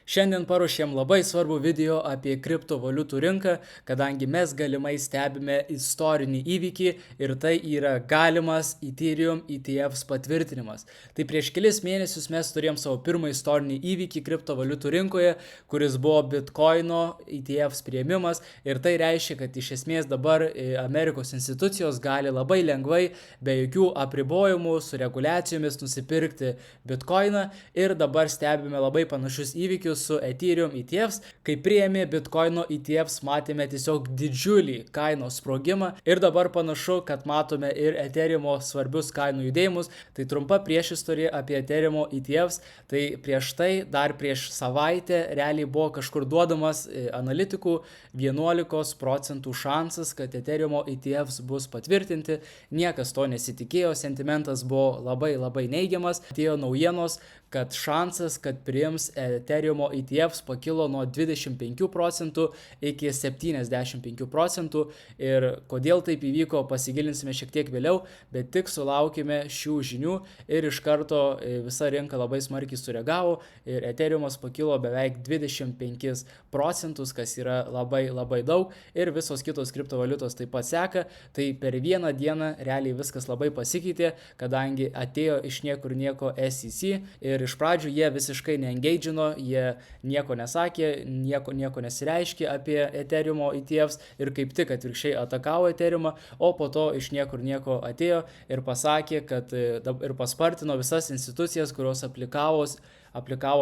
Šiandien paruošėm labai svarbų video apie kriptovaliutų rinką, kadangi mes galimai stebime istorinį įvykį ir tai yra galimas Ethereum ETFs patvirtinimas. Tai prieš kelis mėnesius mes turėjom savo pirmą istorinį įvykį kriptovaliutų rinkoje, kuris buvo Bitcoino ETFs priėmimas ir tai reiškia, kad iš esmės dabar Amerikos institucijos gali labai lengvai, be jokių apribojimų, su reguliacijomis nusipirkti Bitcoiną ir dabar stebime labai panašius įvykius su Ethereum ETFs. Kai priėmė Bitcoino ETFs, matėme tiesiog didžiulį kainos sprogimą ir dabar panašu, kad matome ir Ethereumo svarbius kainų judėjimus. Tai trumpa priešistorija apie Ethereumo ETFs. Tai prieš tai, dar prieš savaitę, realiai buvo kažkur duodamas analitikų 11% šansas, kad Ethereumo ETFs bus patvirtinti. Niekas to nesitikėjo, sentimentas buvo labai neigiamas. Atėjo naujienos, kad šansas, kad priims Ethereumo ETFs pakilo nuo 25% iki 75%. Ir kodėl taip įvyko, pasigilinsime šiek tiek vėliau, bet tik sulaukime šių žinių ir iš karto visa rinka labai smarkiai sureagavo ir Ethereumas pakilo beveik 25%, kas yra labai daug, ir visos kitos kriptovaliutos taip pat seka. Tai per vieną dieną realiai viskas labai pasikeitė, kadangi atėjo iš niekur nieko SEC ir iš pradžių jie visiškai neengagino, jie nieko nesakė, nieko nesireiškė apie Ethereumo ETFs ir kaip tik atvirkščiai atakavo Ethereumą, o po to iš niekur nieko atėjo ir pasakė, kad ir paspartino visas institucijas, kurios aplikavo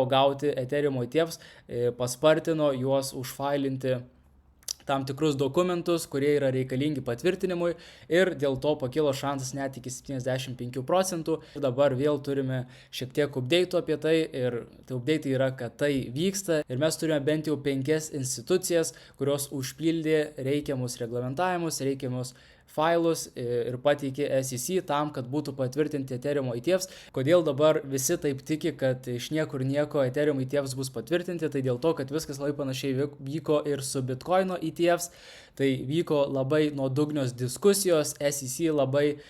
gauti Ethereumo ETFs, paspartino juos užfailinti tam tikrus dokumentus, kurie yra reikalingi patvirtinimui ir dėl to pakilo šansas net iki 75%. Dabar vėl turime šiek tiek update'ų apie tai ir tai update'ai yra, kad tai vyksta ir mes turime bent jau 5 institucijas, kurios užpildė reikiamus reglamentavimus, reikiamus failus ir pateikė SEC tam, kad būtų patvirtinti Ethereumo ETFs. Kodėl dabar visi taip tiki, kad iš niekur nieko Ethereumo ETFs bus patvirtinti? Tai dėl to, kad viskas labai panašiai vyko ir su Bitcoino ETFs. Tai vyko labai nuodugnios diskusijos, SEC labai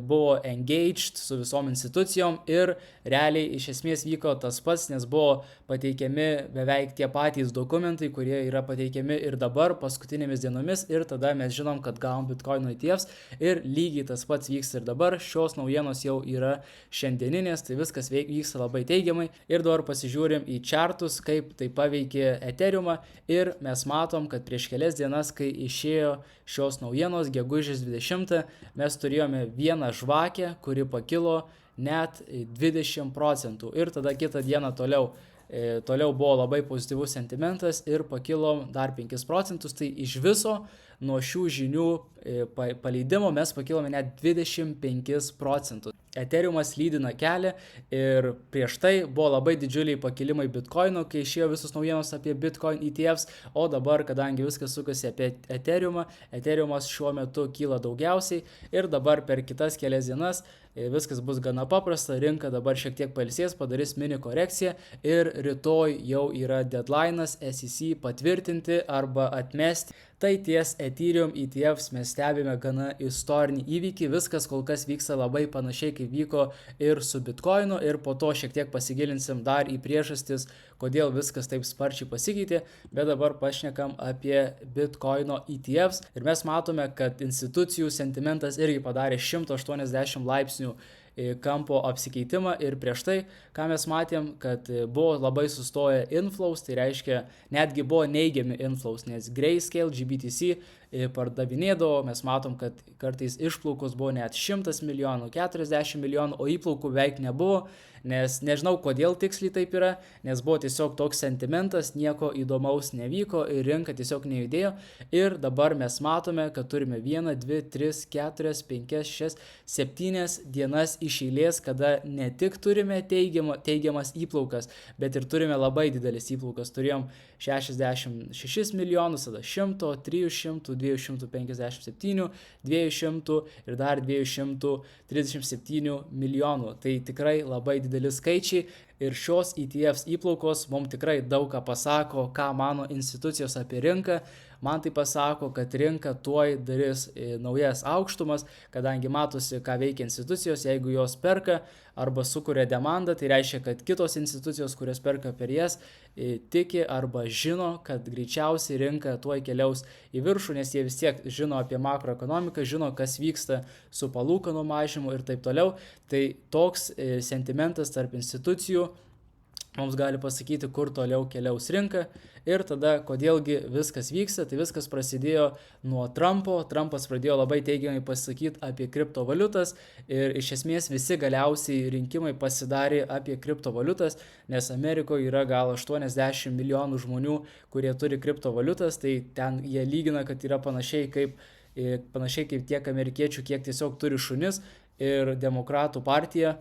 buvo engaged su visom institucijom ir realiai iš esmės vyko tas pats, nes buvo pateikiami beveik tie patys dokumentai, kurie yra pateikiami ir dabar paskutinėmis dienomis ir tada mes žinom, kad gavom Bitcoino ETFs ir lygiai tas pats vyksta ir dabar. Šios naujienos jau yra šiandieninės, tai viskas vyksta labai teigiamai ir dabar pasižiūrim į chartus, kaip tai paveikė Ethereumą ir mes matom, kad prieš kelias dienas, kai išėjo šios naujienos, gegužės 20, mes turėjome vieną žvakę, kuri pakilo net 20% ir tada kitą dieną toliau buvo labai pozityvus sentimentas ir pakilo dar 5%, tai iš viso nuo šių žinių paleidimo mes pakilome net 25%. Ethereumas lydina kelią ir prieš tai buvo labai didžiuliai pakilimai Bitcoino, kai išėjo visus naujienos apie Bitcoin ETFs, o dabar, kadangi viskas sukasi apie Ethereumą, Ethereumas šiuo metu kyla daugiausiai ir dabar per kitas kelias dienas viskas bus gana paprasta, rinka dabar šiek tiek pailsės, padarys mini korekciją ir rytoj jau yra deadline'as SEC patvirtinti arba atmesti. Tai ties Ethereum ETFs mes stebime gana istorinį įvykį, viskas kol kas vyksta labai panašiai kaip vyko ir su Bitcoinu ir po to šiek tiek pasigilinsim dar į priežastis, kodėl viskas taip sparčiai pasikeitė, bet dabar pašnekam apie Bitcoino ETFs ir mes matome, kad institucijų sentimentas irgi padarė 180 laipsnių kampo apsikeitimą ir prieš tai, ką mes matėm, kad buvo labai sustoję inflows, tai reiškia netgi buvo neigiami inflows, nes Grayscale, GBTC pardavinėdavo, mes matom, kad kartais išplaukos buvo net 100 milijonų, 40 milijonų, o įplaukų beveik nebuvo, nes nežinau kodėl tiksliai taip yra, nes buvo tiesiog toks sentimentas, nieko įdomaus nevyko ir rinka tiesiog nejudėjo ir dabar mes matome, kad turime 1, 2, 3, 4, 5, 6, 7 dienas iš eilės, kada ne tik turime teigiamas įplaukas, bet ir turime labai didelis įplaukas. Turėjom 66 milijonus, tada 100, 300, 257, 200 ir dar 237 milijonų. Tai tikrai labai dideli skaičiai ir šios ETFs įplaukos mums tikrai daug ką pasako, ką mano institucijos apie rinką. Man tai pasako, kad rinka tuoj darys naujas aukštumas, kadangi matosi, ką veikia institucijos, jeigu jos perka arba sukuria demandą, tai reiškia, kad kitos institucijos, kurios perka per jas, tiki arba žino, kad greičiausiai rinka tuoj keliaus į viršų, nes jie vis tiek žino apie makroekonomiką, žino, kas vyksta su palūkanų mažinimu ir taip toliau. Tai toks sentimentas tarp institucijų mums gali pasakyti, kur toliau keliaus rinka ir tada, kodėlgi viskas vyksta. Tai viskas prasidėjo nuo Trumpo. Trumpas pradėjo labai teigiamai pasakyti apie kriptovaliutas ir iš esmės visi galiausiai rinkimai pasidarė apie kriptovaliutas, nes Amerikoje yra gal 80 milijonų žmonių, kurie turi kriptovaliutas, tai ten jie lygina, kad yra panašiai kaip tiek amerikiečių, kiek tiesiog turi šunis, ir Demokratų partija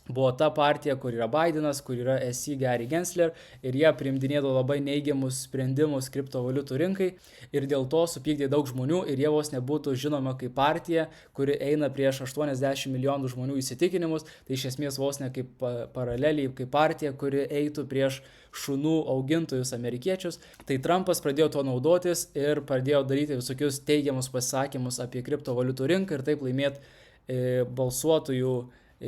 buvo ta partija, kur yra Bidenas, kur yra SC Gary Gensler, ir jie priimdinėdavo labai neigiamus sprendimus kriptovaliutų rinkai ir dėl to supykdė daug žmonių ir jie vos nebūtų žinoma kaip partija, kuri eina prieš 80 milijonų žmonių įsitikinimus, tai iš esmės vos ne kaip paraleliai, kaip partija, kuri eitų prieš šunų augintojus amerikiečius. Tai Trumpas pradėjo to naudotis ir pradėjo daryti visokius teigiamus pasisakymus apie kriptovaliutų rinką ir taip laimėti balsuotojų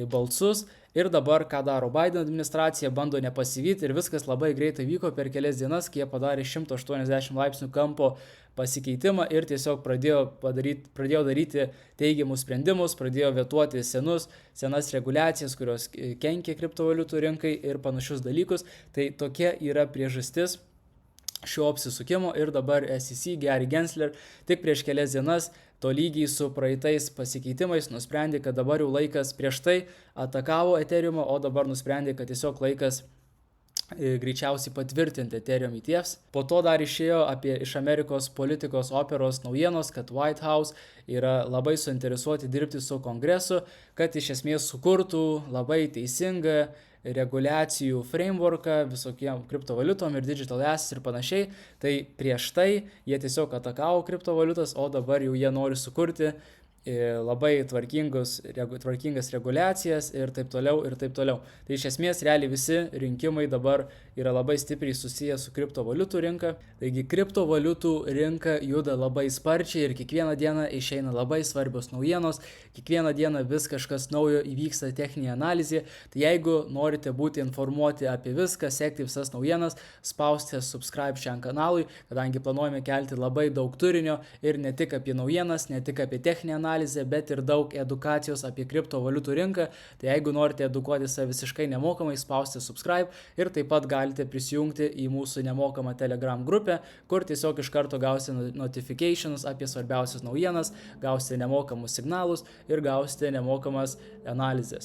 balsus. Ir dabar, ką daro Biden administracija, bando nepasivyti ir viskas labai greitai vyko per kelias dienas, kai jie padarė 180 laipsnių kampo pasikeitimą ir tiesiog pradėjo daryti teigiamus sprendimus, pradėjo vetuoti senas reguliacijas, kurios kenkia kriptovaliutų rinkai ir panašius dalykus. Tai tokia yra priežastis šio apsisukimo ir dabar SEC Gary Gensler tik prieš kelias dienas tolygiai su praeitais pasikeitimais nusprendė, kad dabar jau laikas, prieš tai atakavo Ethereumą, o dabar nusprendė, kad tiesiog laikas greičiausiai patvirtinti Ethereum ETFs. Po to dar išėjo iš Amerikos politikos operos naujienos, kad White House yra labai suinteresuoti dirbti su kongresu, kad iš esmės sukurtų labai teisingą reguliacijų frameworką visokiem kriptovaliutom ir digital assets ir panašiai. Tai prieš tai jie tiesiog atakavo kriptovaliutas, o dabar jau jie nori sukurti labai tvarkingas reguliacijas ir taip toliau ir taip toliau. Tai iš esmės realiai visi rinkimai dabar yra labai stipriai susiję su kriptovaliutų rinka. Taigi kriptovaliutų rinka juda labai sparčiai ir kiekvieną dieną išeina labai svarbios naujienos, kiekvieną dieną vis kažkas naujo įvyksta techninė analizė. Tai jeigu norite būti informuoti apie viską, sekti visas naujienas, spauskite subscribe šiam kanalui, kadangi planuojame kelti labai daug turinio ir ne tik apie naujienas, ne tik apie techninę analizę, bet ir daug edukacijos apie kriptovaliutų rinką. Tai jeigu norite edukuoti save visiškai nemokamai, spauskite subscribe ir taip pat galite prisijungti į mūsų nemokamą Telegram grupę, kur tiesiog iš karto gausite notifications apie svarbiausias naujienas, gausite nemokamus signalus ir gausite nemokamas analizės.